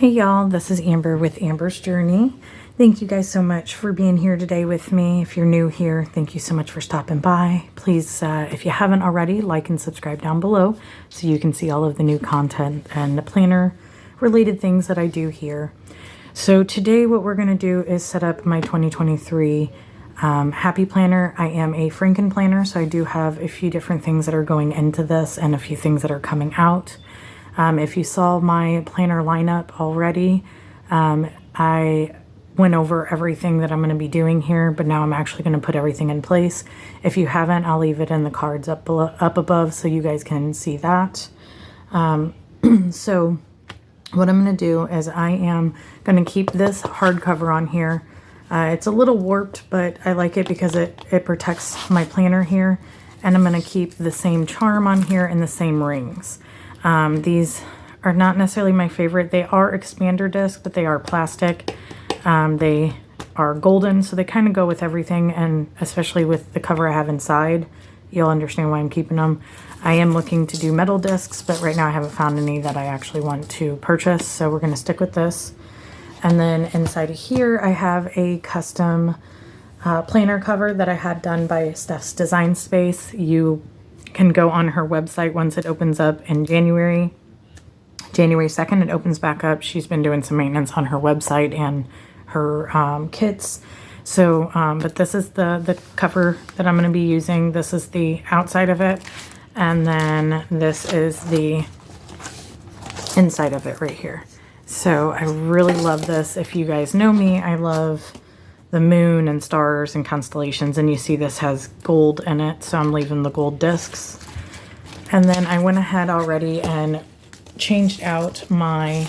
Hey y'all, this is Amber with Amber's Journey. Thank you guys so much for being here today with me. If you're new here, thank you so much for stopping by. Please, if you haven't already, like and subscribe down below so you can see all of the new content and the planner related things that I do here. So today what we're going to do is set up my 2023 Happy Planner. I am a Frankenplanner, so I do have a few different things that are going into this and a few things that are coming out. If you saw my planner lineup already, I went over everything that I'm going to be doing here, but now I'm actually going to put everything in place. If you haven't, I'll leave it in the cards up above so you guys can see that. So what I'm going to do is I am going to keep this hardcover on here. It's a little warped, but I like it because it protects my planner here. And I'm going to keep the same charm on here and the same rings. These are not necessarily my favorite. They are expander disc, but they are plastic. They are golden, so they kind of go with everything, and especially with the cover I have inside, you'll understand why I'm keeping them. I am looking to do metal discs, but right now I haven't found any that I actually want to purchase, so we're going to stick with this. And then inside of here, I have a custom planner cover that I had done by Steph's Design Space. You can go on her website once it opens up in January 2nd. It opens back up. She's been doing some maintenance on her website and her kits. So, but this is the cover that I'm going to be using. This is the outside of it. And then this is the inside of it right here. So I really love this. If you guys know me, I love the moon and stars and constellations, and you see this has gold in it, so I'm leaving the gold discs. And then I went ahead already and changed out my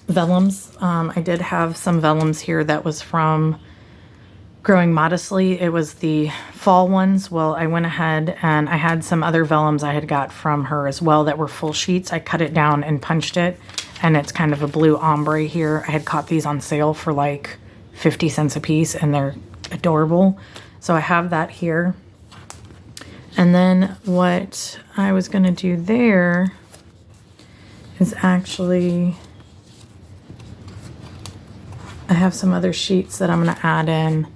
vellums. I did have some vellums here that was from Growing Modestly. It was the fall ones. Well, I went ahead and I had some other vellums I had got from her as well that were full sheets. I cut it down and punched it, and it's kind of a blue ombre here. I had caught these on sale for like 50 cents a piece, and they're adorable. So I have that here. And then what I was going to do there is actually, I have some other sheets that I'm going to add in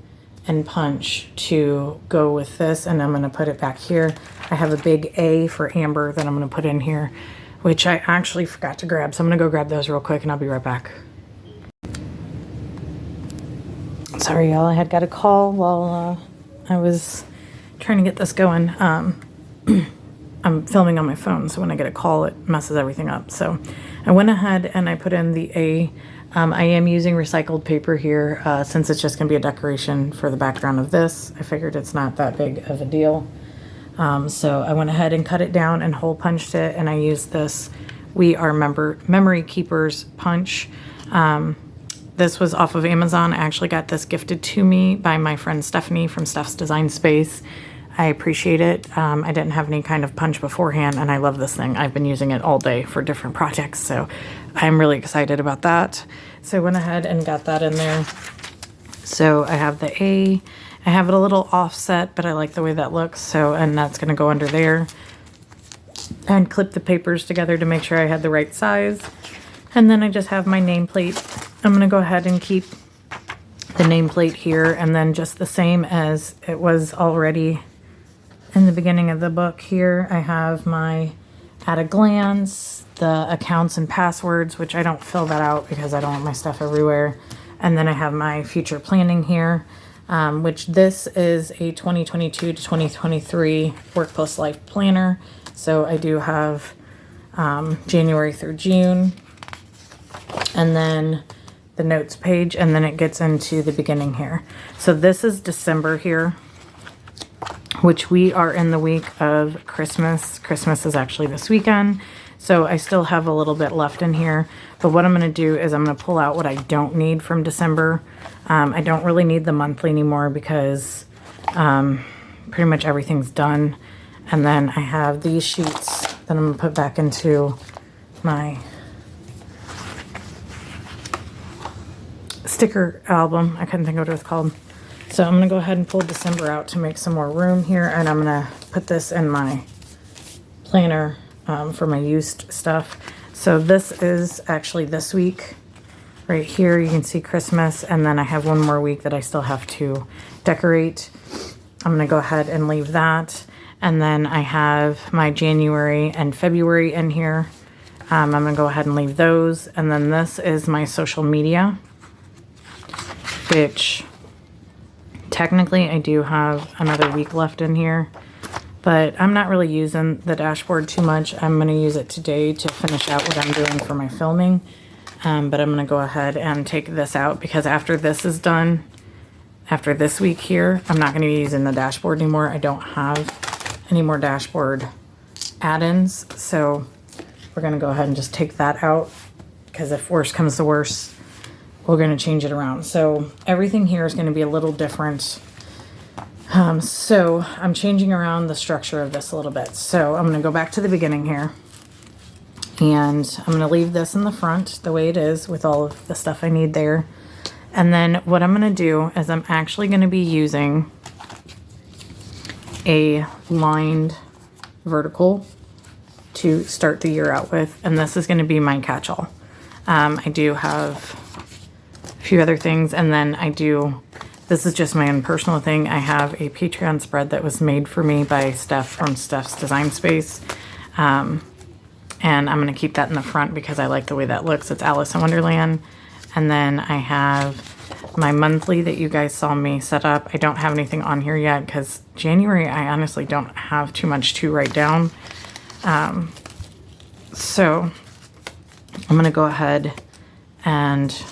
and punch to go with this, and I'm going to put it back here. I have a big A for Amber that I'm going to put in here, which I actually forgot to grab. So I'm going to go grab those real quick and I'll be right back. Sorry, y'all, I had got a call while I was trying to get this going. I'm filming on my phone, so when I get a call, it messes everything up. So I went ahead and I put in the A. I am using recycled paper here since it's just going to be a decoration for the background of this. I figured it's not that big of a deal. So I went ahead and cut it down and hole punched it, and I used this We Are Memory Keepers punch. This was off of Amazon. I actually got this gifted to me by my friend Stephanie from Steph's Design Space. I appreciate it. I didn't have any kind of punch beforehand, and I love this thing. I've been using it all day for different projects, so I'm really excited about that. So I went ahead and got that in there. So I have the A. I have it a little offset, but I like the way that looks. So, and that's going to go under there. And clip the papers together to make sure I had the right size. And then I just have my nameplate. I'm going to go ahead and keep the nameplate here, and then just the same as it was already in the beginning of the book here. I have my at a glance, the accounts and passwords, which I don't fill that out because I don't want my stuff everywhere. And then I have my future planning here, which this is a 2022 to 2023 Work Plus Life planner. So I do have January through June, and then the notes page, and then it gets into the beginning here. So this is December here, which we are in the week of Christmas. Christmas is actually this weekend, so I still have a little bit left in here. But what I'm going to do is I'm going to pull out what I don't need from December. I don't really need the monthly anymore because pretty much everything's done. And then I have these sheets that I'm going to put back into my sticker album. I couldn't think of what it was called. So I'm going to go ahead and pull December out to make some more room here, and I'm going to put this in my planner for my used stuff. So this is actually this week. Right here you can see Christmas, and then I have one more week that I still have to decorate. I'm going to go ahead and leave that. And then I have my January and February in here. I'm going to go ahead and leave those. And then this is my social media, which technically I do have another week left in here, but I'm not really using the dashboard too much. I'm going to use it today to finish out what I'm doing for my filming. But I'm going to go ahead and take this out because after this is done, after this week here, I'm not going to be using the dashboard anymore. I don't have any more dashboard add-ins. So we're going to go ahead and just take that out because if worse comes to worse, we're going to change it around. So everything here is going to be a little different. So I'm changing around the structure of this a little bit. So I'm going to go back to the beginning here. And I'm going to leave this in the front the way it is with all of the stuff I need there. And then what I'm going to do is I'm actually going to be using a lined vertical to start the year out with. And this is going to be my catch-all. I do have a few other things. And then this is just my own personal thing. I have a Patreon spread that was made for me by Steph from Steph's Design Space. And I'm going to keep that in the front because I like the way that looks. It's Alice in Wonderland. And then I have my monthly that you guys saw me set up. I don't have anything on here yet because January, I honestly don't have too much to write down. So I'm going to go ahead and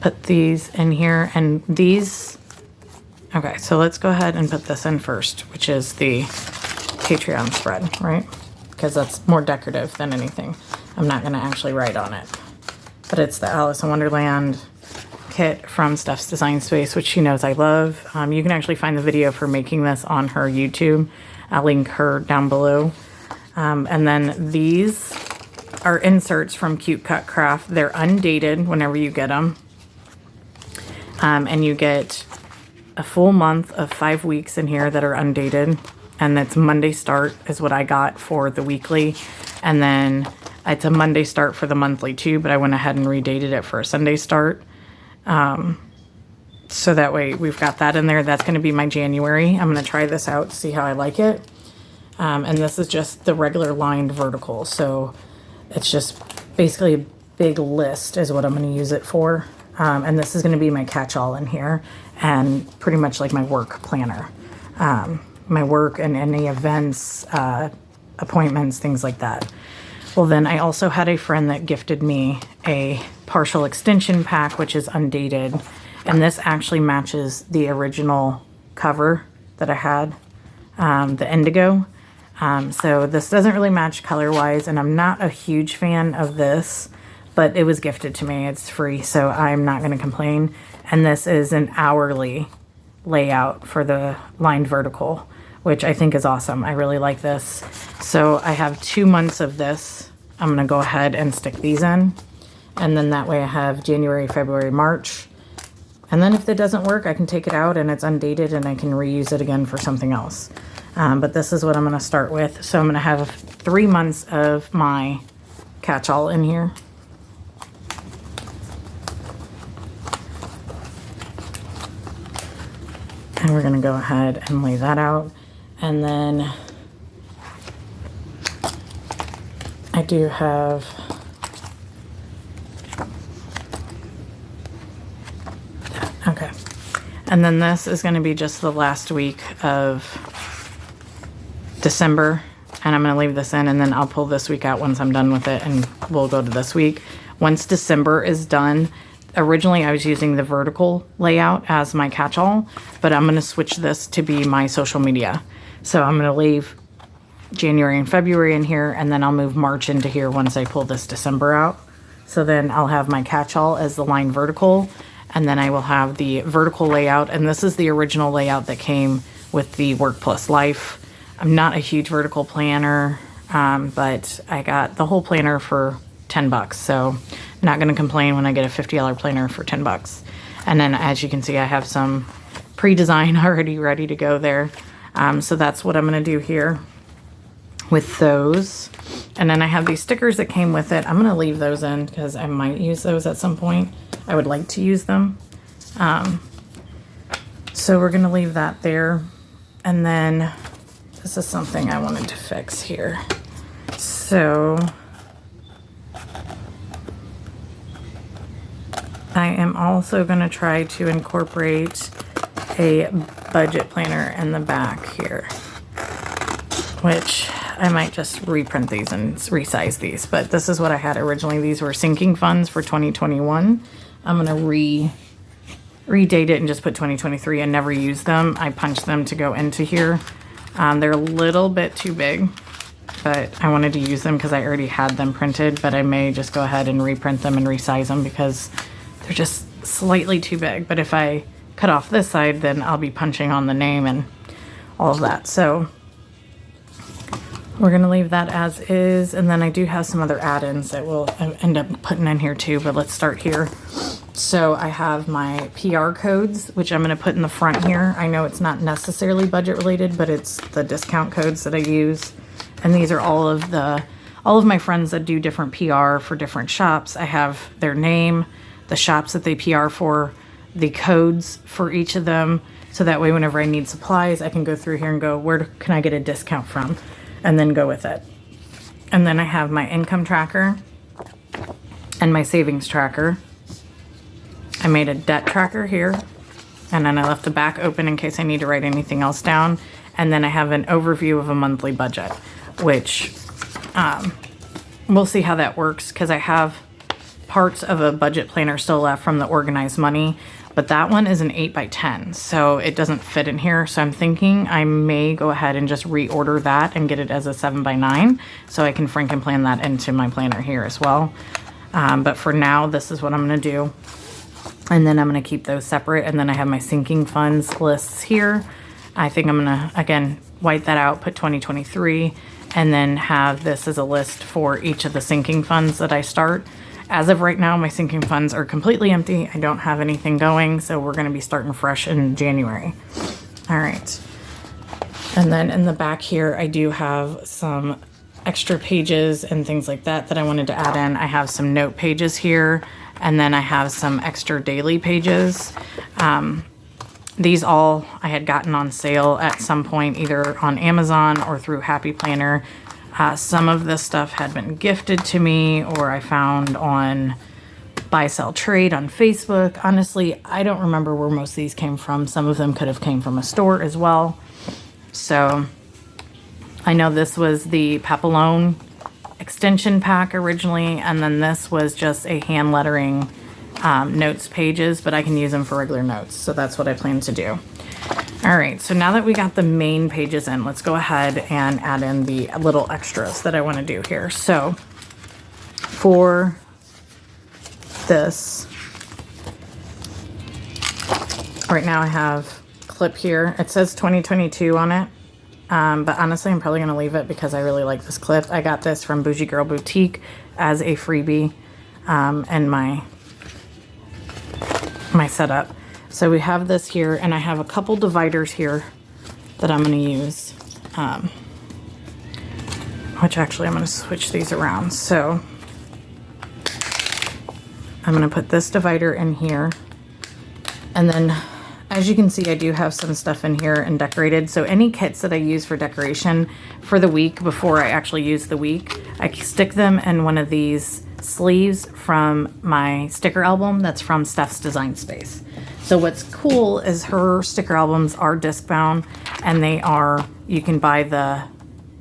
put these in here. And these, okay, so let's go ahead and put this in first, which is the Patreon spread, right? Because that's more decorative than anything. I'm not going to actually write on it. But it's the Alice in Wonderland kit from Steph's Design Space, which she knows I love. You can actually find the video for making this on her YouTube. I'll link her down below. And then these are inserts from Cute Cut Craft. They're undated whenever you get them. And you get a full month of 5 weeks in here that are undated. And that's Monday start is what I got for the weekly. And then it's a Monday start for the monthly too, but I went ahead and redated it for a Sunday start. So that way we've got that in there. That's going to be my January. I'm going to try this out, see how I like it. And this is just the regular lined vertical. So it's just basically a big list is what I'm going to use it for. And this is going to be my catch-all in here and pretty much like my work planner. My work and any events, appointments, things like that. Well, then I also had a friend that gifted me a partial extension pack, which is undated. And this actually matches the original cover that I had, the indigo. So this doesn't really match color-wise, and I'm not a huge fan of this, but it was gifted to me. It's free, so I'm not going to complain. And this is an hourly layout for the lined vertical, which I think is awesome. I really like this. So I have 2 months of this. I'm going to go ahead and stick these in. And then that way I have January, February, March. And then if it doesn't work, I can take it out and it's undated and I can reuse it again for something else. But this is what I'm going to start with. So I'm going to have 3 months of my catch-all in here. And we're going to go ahead and lay that out. And then I do have that. Okay. And then this is going to be just the last week of December. And I'm going to leave this in and then I'll pull this week out once I'm done with it and we'll go to this week. Once December is done, originally I was using the vertical layout as my catch-all, but I'm going to switch this to be my social media. So I'm going to leave January and February in here, and then I'll move March into here once I pull this December out. So then I'll have my catch-all as the line vertical, and then I will have the vertical layout. And this is the original layout that came with the Work Plus Life. I'm not a huge vertical planner, but I got the whole planner for 10 bucks. So I'm not going to complain when I get a $50 planner for 10 bucks. And then as you can see, I have some pre-design already ready to go there. So that's what I'm going to do here with those. And then I have these stickers that came with it. I'm going to leave those in because I might use those at some point. I would like to use them. So we're going to leave that there. And then this is something I wanted to fix here. So I am also going to try to incorporate a budget planner in the back here, which I might just reprint these and resize these, but this is what I had originally. These were sinking funds for 2021. I'm going to redate it and just put 2023 and never use them. I punched them to go into here. They're a little bit too big, but I wanted to use them because I already had them printed, but I may just go ahead and reprint them and resize them because they're just slightly too big. But if I cut off this side, then I'll be punching on the name and all of that. So we're going to leave that as is. And then I do have some other add-ins that we'll end up putting in here too, but let's start here. So I have my PR codes, which I'm going to put in the front here. I know it's not necessarily budget related, but it's the discount codes that I use. And these are all of my friends that do different PR for different shops. I have their name, the shops that they PR for, the codes for each of them. So that way, whenever I need supplies, I can go through here and go, where can I get a discount from? And then go with it. And then I have my income tracker and my savings tracker. I made a debt tracker here, and then I left the back open in case I need to write anything else down. And then I have an overview of a monthly budget, which we'll see how that works because I have parts of a budget planner still left from the organized money, but that one is an 8x10, so it doesn't fit in here. So I'm thinking I may go ahead and just reorder that and get it as a 7x9 so I can Frankenplan that into my planner here as well. But for now, this is what I'm going to do. And then I'm going to keep those separate. And then I have my sinking funds lists here. I think I'm going to, again, white that out, put 2023, and then have this as a list for each of the sinking funds that I start. As of right now, my sinking funds are completely empty. I don't have anything going, so we're going to be starting fresh in January. All right. And then in the back here, I do have some extra pages and things like that that I wanted to add in. I have some note pages here, and then I have some extra daily pages. These all I had gotten on sale at some point, either on Amazon or through Happy Planner. Some of this stuff had been gifted to me, or I found on Buy Sell Trade on Facebook. Honestly, I don't remember where most of these came from. Some of them could have came from a store as well. So I know this was the Papillon extension pack originally, and then this was just a hand lettering notes pages, but I can use them for regular notes. So that's what I plan to do. All right, so now that we got the main pages in, let's go ahead and add in the little extras that I want to do here. So for this, right now I have a clip here. It says 2022 on it, but honestly, I'm probably going to leave it because I really like this clip. I got this from Bougie Girl Boutique as a freebie and my setup. So we have this here, and I have a couple dividers here that I'm going to use, which actually I'm going to switch these around. So I'm going to put this divider in here, and then as you can see, I do have some stuff in here and decorated. So any kits that I use for decoration for the week before I actually use the week, I stick them in one of these sleeves from my sticker album that's from Steph's Design Space. So what's cool is her sticker albums are disc bound, and they are, you can buy the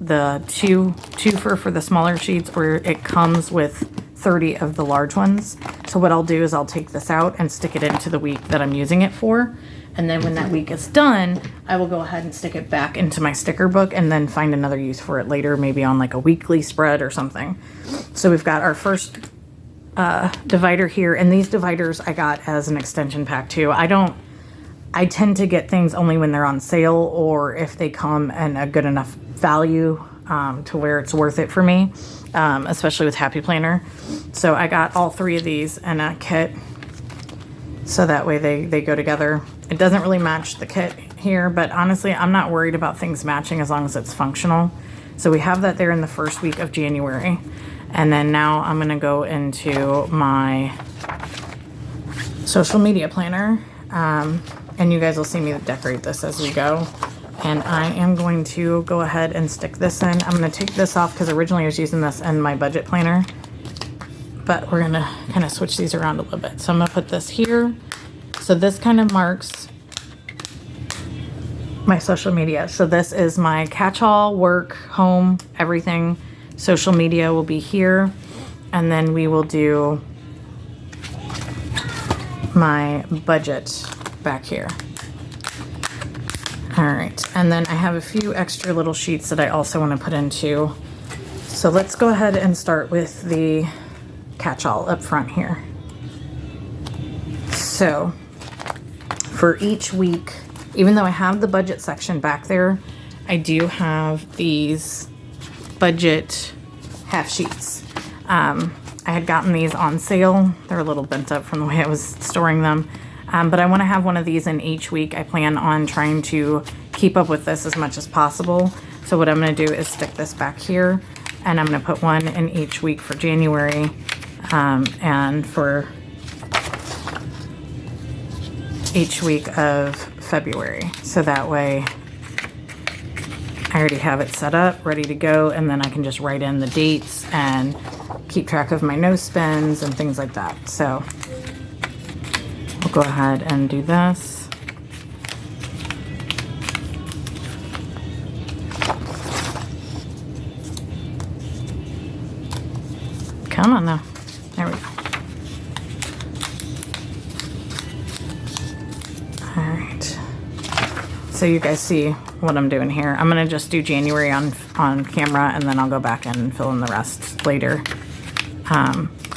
twofer for the smaller sheets, or it comes with 30 of the large ones. So what I'll do is I'll take this out and stick it into the week that I'm using it for. And then when that week is done, I will go ahead and stick it back into my sticker book and then find another use for it later, maybe on like a weekly spread or something. So we've got our first divider here, and these dividers I got as an extension pack too. I tend to get things only when they're on sale, or if they come in a good enough value to where it's worth it for me, especially with Happy Planner. So I got all three of these in a kit, so that way they go together. It doesn't really match the kit here, but honestly, I'm not worried about things matching as long as it's functional. So we have that there in the first week of January. And then now I'm gonna go into my social media planner. And you guys will see me decorate this as we go. And I am going to go ahead and stick this in. I'm gonna take this off because originally I was using this in my budget planner, but we're gonna kind of switch these around a little bit. So I'm gonna put this here. So this kind of marks my social media. So this is my catch-all, work, home, everything. Social media will be here. And then we will do my budget back here. All right, and then I have a few extra little sheets that I also want to put into. So let's go ahead and start with the catch-all up front here. So for each week, even though I have the budget section back there, I do have these budget half sheets. I had gotten these on sale. They're a little bent up from the way I was storing them. But I want to have one of these in each week. I plan on trying to keep up with this as much as possible. So what I'm going to do is stick this back here, and I'm going to put one in each week for January and for each week of February. So that way I already have it set up, ready to go, and then I can just write in the dates and keep track of my no spends and things like that. So I'll go ahead and do this. Come on now. There we go. All right. So you guys see what I'm doing here. I'm gonna just do January on camera, and then I'll go back and fill in the rest later.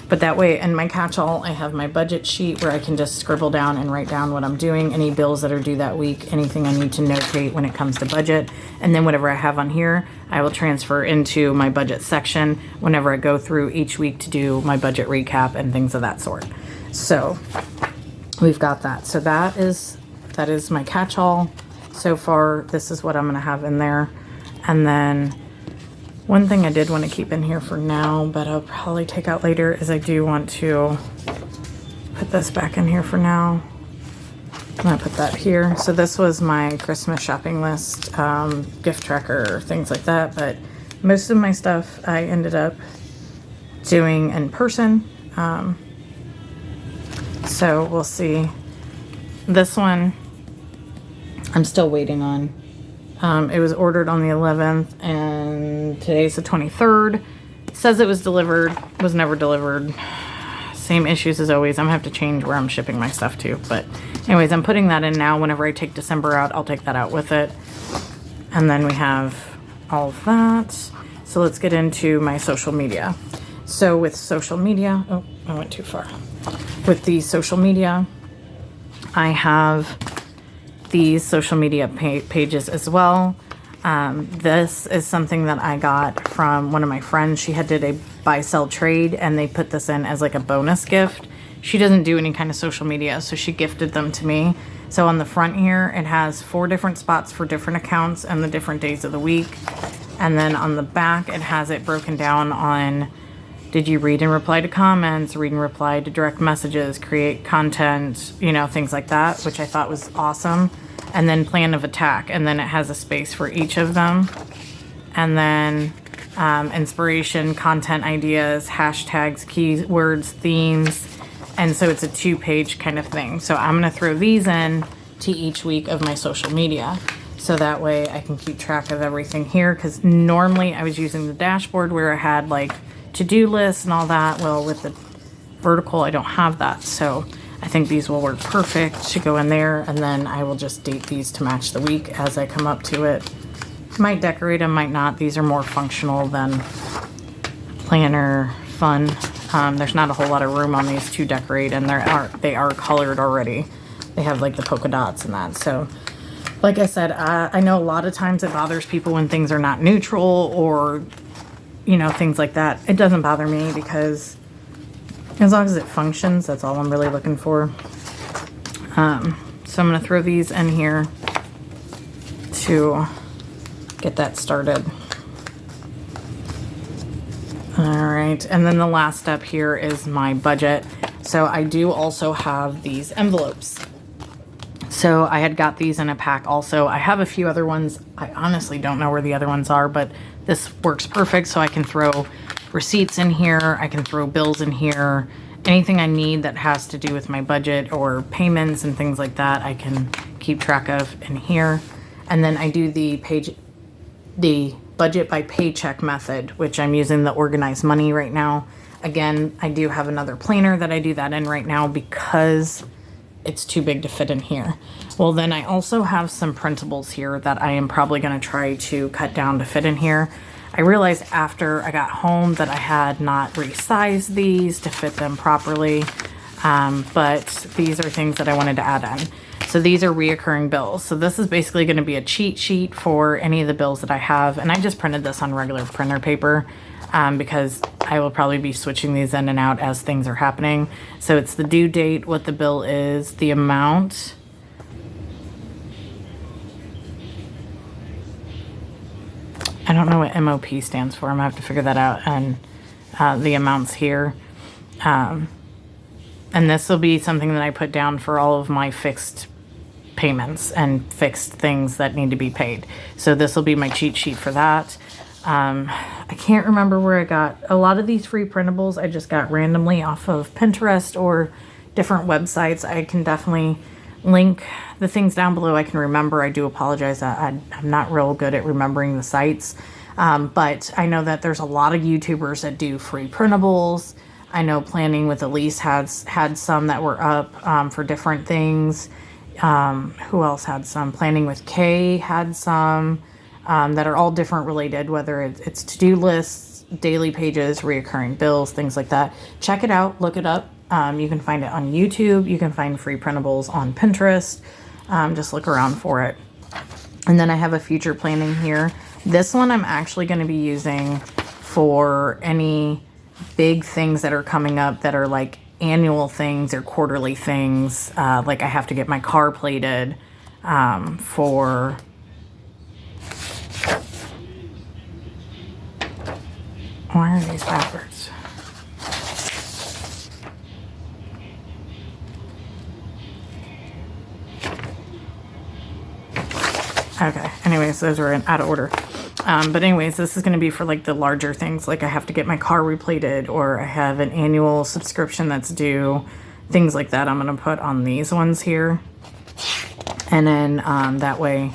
But that way in my catch-all, I have my budget sheet where I can just scribble down and write down what I'm doing, any bills that are due that week, anything I need to notate when it comes to budget. And then whatever I have on here, I will transfer into my budget section whenever I go through each week to do my budget recap and things of that sort. So we've got that. So that is my catch-all. So far, this is what I'm gonna have in there. And then one thing I did want to keep in here for now, but I'll probably take out later, is I do want to put this back in here for now. I'm gonna put that here. So this was my Christmas shopping list, gift tracker, things like that. But most of my stuff I ended up doing in person. So we'll see. This one I'm still waiting on. It was ordered on the 11th and today's the 23rd. It says it was delivered, was never delivered. Same issues as always. I'm gonna have to change where I'm shipping my stuff to. But anyways, I'm putting that in now. Whenever I take December out, I'll take that out with it. And then we have all of that. So let's get into my social media. So with social media, oh, I went too far. With the social media, I have these social media pages as well. This is something that I got from one of my friends. She had did a buy sell trade, and they put this in as like a bonus gift. She doesn't do any kind of social media, so she gifted them to me. So on the front here, it has 4 different spots for different accounts and the different days of the week. And then on the back, it has it broken down on, did you read and reply to comments, read and reply to direct messages, create content, you know, things like that, which I thought was awesome. And then plan of attack. And then it has a space for each of them. And then inspiration, content ideas, hashtags, keywords, themes. And so it's a 2-page kind of thing. So I'm going to throw these in to each week of my social media. So that way I can keep track of everything here. Because normally I was using the dashboard where I had like to-do lists and all that. Well, with the vertical, I don't have that. So I think these will work perfect to go in there. And then I will just date these to match the week as I come up to it. Might decorate them, might not. These are more functional than planner fun. There's not a whole lot of room on these to decorate, and they are colored already. They have like the polka dots and that. So like I said, I know a lot of times it bothers people when things are not neutral or, you know, things like that. It doesn't bother me because as long as it functions, that's all I'm really looking for. So I'm gonna throw these in here to get that started. All right, and then the last step here is my budget. So I do also have these envelopes. So I had got these in a pack also. I have a few other ones. I honestly don't know where the other ones are, but this works perfect. So I can throw receipts in here. I can throw bills in here. Anything I need that has to do with my budget or payments and things like that, I can keep track of in here. And then I do the budget by paycheck method, which I'm using the organized money right now. Again, I do have another planner that I do that in right now because it's too big to fit in here. Well, then I also have some printables here that I am probably going to try to cut down to fit in here. I realized after I got home that I had not resized these to fit them properly, but these are things that I wanted to add in. So these are reoccurring bills. So this is basically going to be a cheat sheet for any of the bills that I have. And I just printed this on regular printer paper because I will probably be switching these in and out as things are happening. So it's the due date, what the bill is, the amount. I don't know what MOP stands for. I'm gonna have to figure that out. And the amounts here. And this will be something that I put down for all of my fixed payments and fixed things that need to be paid. So this will be my cheat sheet for that. I can't remember where I got a lot of these free printables. I just got randomly off of Pinterest or different websites. I can definitely link the things down below. I can remember. I do apologize. I'm not real good at remembering the sites. But I know that there's a lot of YouTubers that do free printables. I know Planning with Elise had some that were up for different things. Who else had some? Planning with Kay had some that are all different related, whether it's to-do lists, daily pages, reoccurring bills, things like that. Check it out. Look it up. You can find it on YouTube. You can find free printables on Pinterest. Just look around for it. And then I have a future planning here. This one I'm actually going to be using for any big things that are coming up that are like annual things or quarterly things. Like I have to get my car plated for... Why are these backwards? Okay, anyways, those are out of order. But anyways, this is going to be for like the larger things, like I have to get my car replated or I have an annual subscription that's due, things like that. I'm going to put on these ones here. And then that way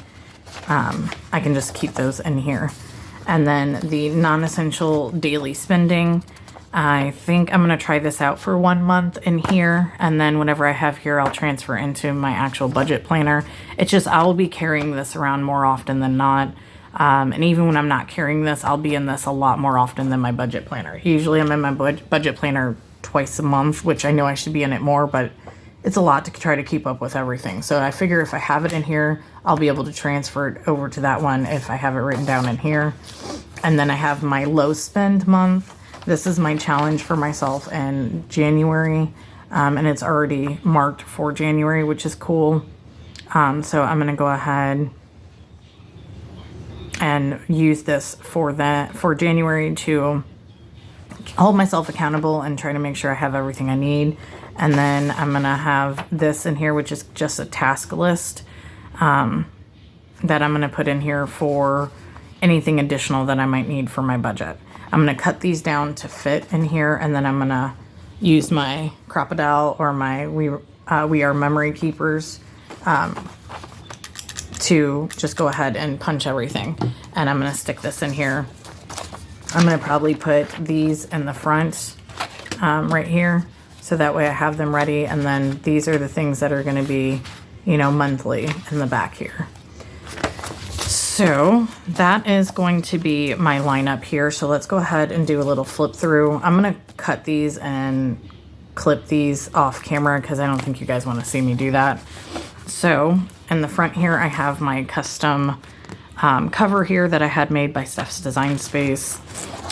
I can just keep those in here. And then the non-essential daily spending, I think I'm going to try this out for 1 month in here. And then whatever I have here, I'll transfer into my actual budget planner. It's just, I will be carrying this around more often than not. And even when I'm not carrying this, I'll be in this a lot more often than my budget planner. Usually I'm in my budget planner twice a month, which I know I should be in it more, but it's a lot to try to keep up with everything. So I figure if I have it in here, I'll be able to transfer it over to that one if I have it written down in here. And then I have my low spend month. This is my challenge for myself in January. And it's already marked for January, which is cool. So I'm gonna go ahead and use this for January to hold myself accountable and try to make sure I have everything I need. And then I'm gonna have this in here, which is just a task list that I'm gonna put in here for anything additional that I might need for my budget. I'm gonna cut these down to fit in here, and then I'm gonna use my Crocodile or my We Are Memory Keepers to just go ahead and punch everything. And I'm gonna stick this in here. I'm gonna probably put these in the front right here, so that way I have them ready. And then these are the things that are gonna be, you know, monthly in the back here. So that is going to be my lineup here. So let's go ahead and do a little flip through. I'm gonna cut these and clip these off camera because I don't think you guys want to see me do that. So in the front here, I have my custom cover here that I had made by Steph's Design Space.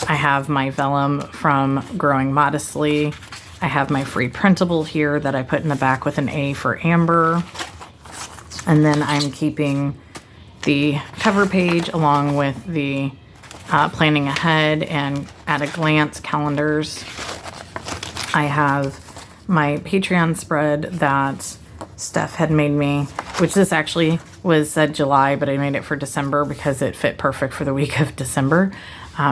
I have my vellum from Growing Modestly. I have my free printable here that I put in the back with an A for Amber. And then I'm keeping the cover page along with the planning ahead and at a glance calendars. I have my Patreon spread that Steph had made me, which this actually was said July, but I made it for December because it fit perfect for the week of December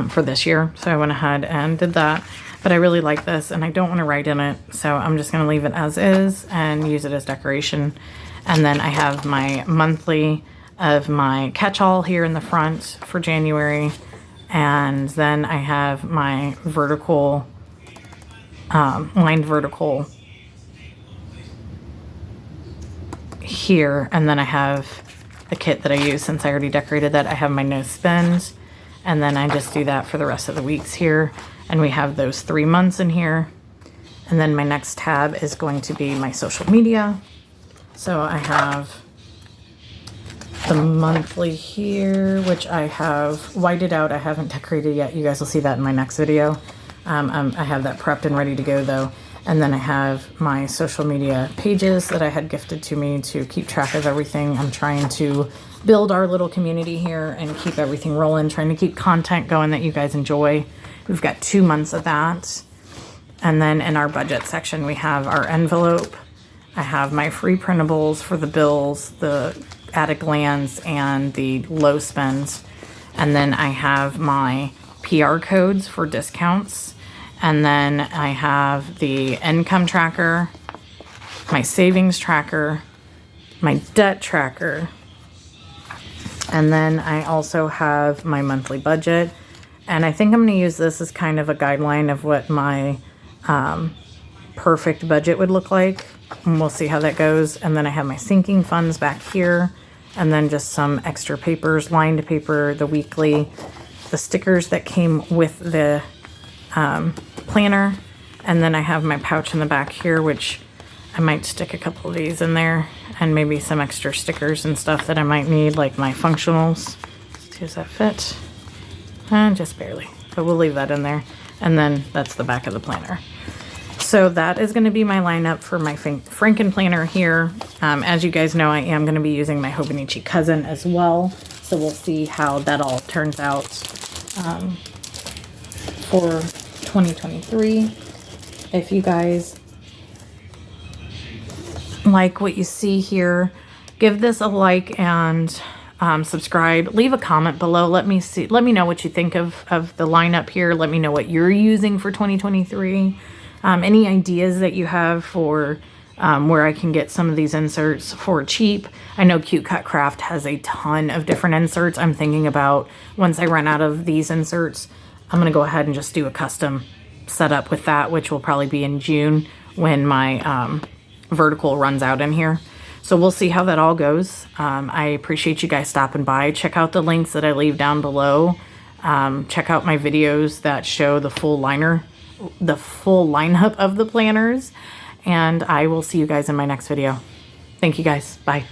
for this year. So I went ahead and did that. But I really like this and I don't want to write in it. So I'm just going to leave it as is and use it as decoration. And then I have my monthly of my catch-all here in the front for January. And then I have my vertical, lined vertical here. And then I have the kit that I use since I already decorated that. I have my no spend. And then I just do that for the rest of the weeks here. And we have those 3 months in here. And then my next tab is going to be my social media. So I have the monthly here, which I have whited out. I haven't decorated yet. You guys will see that in my next video. I have that prepped and ready to go though. And then I have my social media pages that I had gifted to me to keep track of everything. I'm trying to build our little community here and keep everything rolling, trying to keep content going that you guys enjoy. We've got 2 months of that. And then in our budget section, we have our envelope. I have my free printables for the bills, the at a glance, and the low spends. And then I have my PR codes for discounts. And then I have the income tracker, my savings tracker, my debt tracker. And then I also have my monthly budget. And I think I'm going to use this as kind of a guideline of what my perfect budget would look like. And we'll see how that goes. And then I have my sinking funds back here. And then just some extra papers, lined paper, the weekly, the stickers that came with the planner. And then I have my pouch in the back here, which I might stick a couple of these in there. And maybe some extra stickers and stuff that I might need, like my functionals. Does that fit? Just barely, but we'll leave that in there. And then that's the back of the planner. So that is going to be my lineup for my Frankenplanner here. As you guys know, I am going to be using my Hobonichi cousin as well. So we'll see how that all turns out for 2023. If you guys like what you see here, give this a like and subscribe. Leave a comment below. Let me know what you think of the lineup here. Let me know what you're using for 2023. Any ideas that you have for where I can get some of these inserts for cheap. I know Cute Cut Craft has a ton of different inserts. I'm thinking about once I run out of these inserts, I'm going to go ahead and just do a custom setup with that, which will probably be in June when my vertical runs out in here. So we'll see how that all goes. I appreciate you guys stopping by. Check out the links that I leave down below. Check out my videos that show the full lineup of the planners. And I will see you guys in my next video. Thank you guys. Bye.